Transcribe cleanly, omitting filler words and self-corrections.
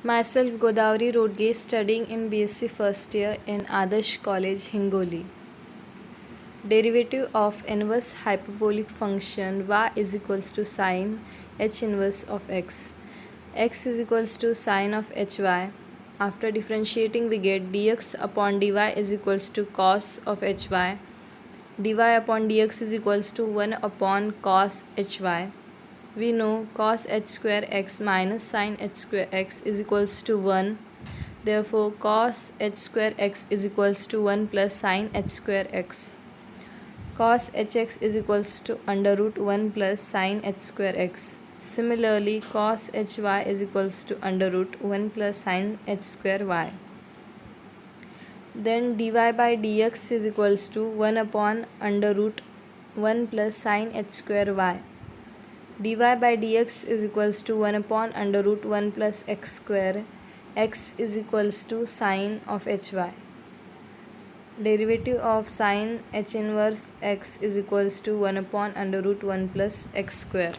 Myself, Godavari, Rodge, studying in B.sc first year in Adarsh College, Hingoli. Derivative of inverse hyperbolic function y is equals to sine h inverse of x. X is equals to sine of hy. After differentiating, we get dx upon dy is equals to cos of hy. dy upon dx is equals to 1 upon cos hy. We know cos h square x minus sin h square x is equals to 1. Therefore, cos h square x is equals to 1 plus sin h square x. Cos hx is equals to under root 1 plus sin h square x. Similarly, cos hy is equals to under root 1 plus sin h square y. Then dy by dx is equals to 1 upon under root 1 plus sin h square y. dy by dx is equals to 1 upon under root 1 plus x square. X is equals to sine of hy. Derivative of sine h inverse x is equals to 1 upon under root 1 plus x square.